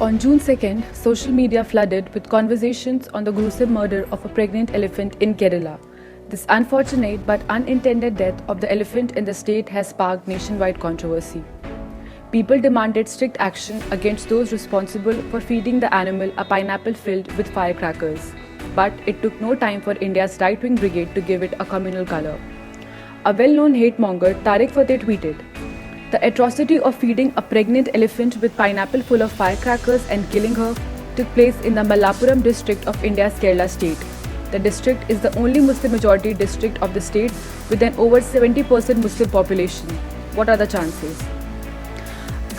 On June 2nd, social media flooded with conversations on the gruesome murder of a pregnant elephant in Kerala. This unfortunate but unintended death of the elephant in the state has sparked nationwide controversy. People demanded strict action against those responsible for feeding the animal a pineapple filled with firecrackers. But it took no time for India's right-wing brigade to give it a communal color. A well-known hate monger, Tariq Fateh, tweeted, "The atrocity of feeding a pregnant elephant with pineapple full of firecrackers and killing her took place in the Malappuram district of India's Kerala state. The district is the only Muslim majority district of the state with an over 70% Muslim population. What are the chances?"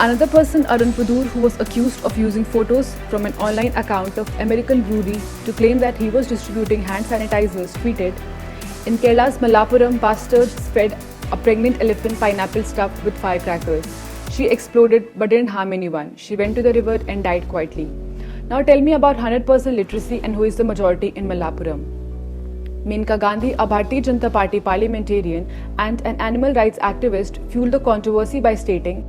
Another person, Arun Pudur, who was accused of using photos from an online account of American Brewery to claim that he was distributing hand sanitizers, tweeted, "In Kerala's Malappuram, bastards fed a pregnant elephant pineapple stuffed with firecrackers. She exploded but didn't harm anyone. She went to the river and died quietly. Now tell me about 100% literacy and who is the majority in Malappuram." Menka Gandhi, a Bharatiya Janata Party parliamentarian and an animal rights activist, fueled the controversy by stating,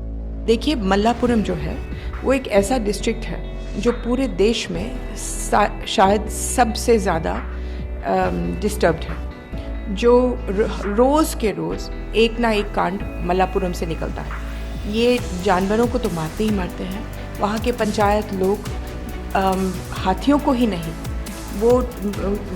देखिए, मल्लापुरम जो है वो एक ऐसा district है जो पूरे देश में शायद सबसे ज़्यादा डिस्टर्ब्ड है, जो रोज़ के रोज़ एक ना एक कांड मल्लापुरम से निकलता है। ये जानवरों को तो मारते ही मारते हैं। वहाँ के पंचायत लोग हाथियों को ही नहीं, वो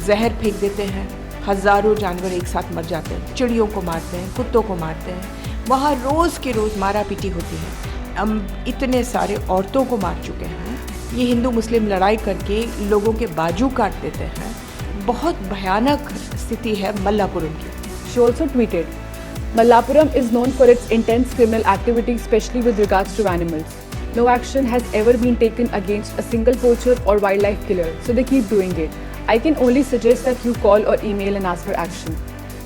जहर फेंक देते हैं। हज़ारों जानवर एक साथ मर जाते हैं, चिड़ियों को मारते हैं, कुत्तों को मारते हैं। वहाँ रोज़ के रोज़ मारा पीटी होती है। हम इतने सारे औरतों को मार चुके हैं। ये हिंदू मुस्लिम लड़ाई करके लोगों के बाजू काट देते हैं। बहुत भयानक स्थिति है मल्लापुरम की। She also tweeted, "Malappuram is known for its intense criminal activity, especially with regards to animals. No action has ever been taken against a single poacher or wildlife killer, so they keep doing it. I can only suggest that you call or email and ask for action."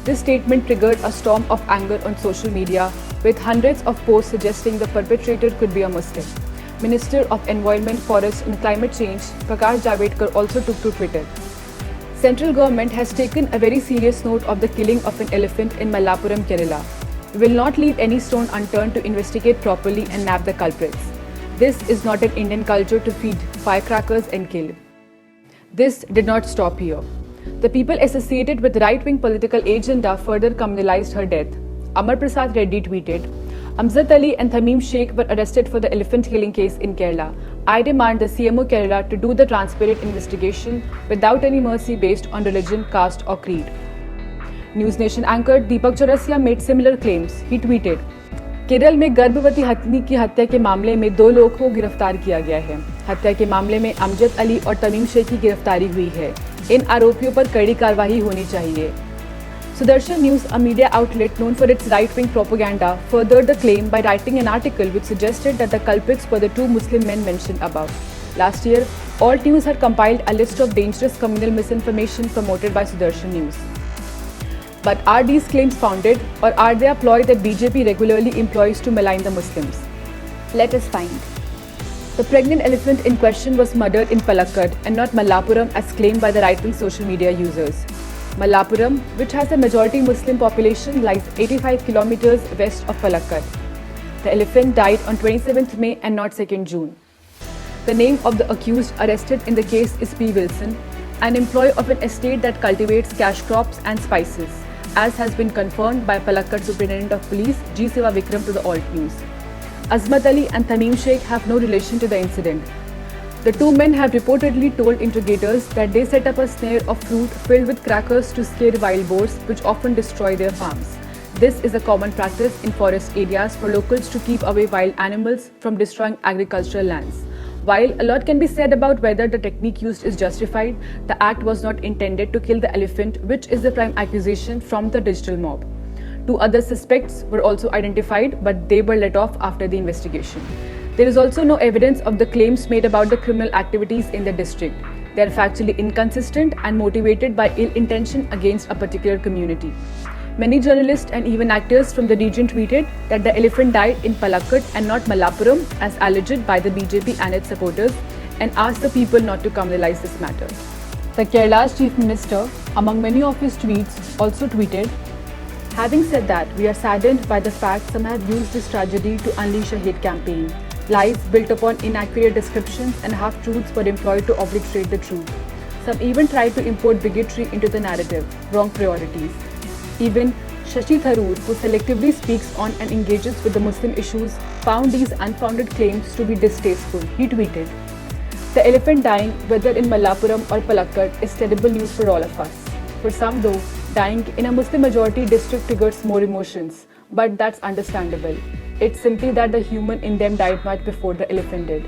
This statement triggered a storm of anger on social media, with hundreds of posts suggesting the perpetrator could be a Muslim. Minister of Environment, Forest and Climate Change, Prakash Javadekar, also took to Twitter. Central government has taken a very serious note of the killing of an elephant in Malappuram, Kerala. We will not leave any stone unturned to investigate properly and nab the culprits. This is not an Indian culture to feed firecrackers and kill. This did not stop here. The people associated with right-wing political agenda further communalized her death. Amar Prasad Reddy tweeted, "Amjad Ali and Tamim Sheikh were arrested for the elephant killing case in Kerala. I demand the CMO Kerala to do the transparent investigation without any mercy based on religion, caste or creed." News Nation anchor Deepak Chaurasia made similar claims. He tweeted, "Kerala में गर्भवती हथनी की हत्या के मामले में 2 लोगों को गिरफ्तार किया गया है। हत्या के मामले में अमजद अली और तमीम शेख की गिरफ्तारी हुई है। इन आरोपियों पर कड़ी कार्रवाई होनी चाहिए." Sudarshan News, a media outlet known for its right-wing propaganda, furthered the claim by writing an article which suggested that the culprits were the 2 Muslim men mentioned above. Last year, Alt News had compiled a list of dangerous communal misinformation promoted by Sudarshan News. But are these claims founded, or are they a ploy that BJP regularly employs to malign the Muslims? Let us find. The pregnant elephant in question was murdered in Palakkad and not Malappuram as claimed by the right-wing social media users. Malappuram, which has a majority Muslim population, lies 85 kilometers west of Palakkad. The elephant died on 27th May and not 2nd June. The name of the accused arrested in the case is P. Wilson, an employee of an estate that cultivates cash crops and spices, as has been confirmed by Palakkad Superintendent of Police G. Siva Vikram to the Alt News. Azmat Ali and Tamim Sheikh have no relation to the incident. The 2 men have reportedly told interrogators that they set up a snare of fruit filled with crackers to scare wild boars, which often destroy their farms. This is a common practice in forest areas for locals to keep away wild animals from destroying agricultural lands. While a lot can be said about whether the technique used is justified, the act was not intended to kill the elephant, which is the prime accusation from the digital mob. 2 other suspects were also identified, but they were let off after the investigation. There is also no evidence of the claims made about the criminal activities in the district. They are factually inconsistent and motivated by ill intention against a particular community. Many journalists and even actors from the region tweeted that the elephant died in Palakkad and not Malappuram as alleged by the BJP and its supporters, and asked the people not to communalize this matter. The Kerala's Chief Minister, among many of his tweets, also tweeted, "Having said that, we are saddened by the fact some have used this tragedy to unleash a hate campaign. Lies built upon inaccurate descriptions and half-truths were employed to obliterate the truth. Some even tried to import bigotry into the narrative, wrong priorities. Even Shashi Tharoor, who selectively speaks on and engages with the Muslim issues, found these unfounded claims to be distasteful. He tweeted, "The elephant dying, whether in Mallapuram or Palakkad, is terrible news for all of us. For some though, dying in a Muslim-majority district triggers more emotions, but that's understandable. It's simply that the human in them died much before the elephant did."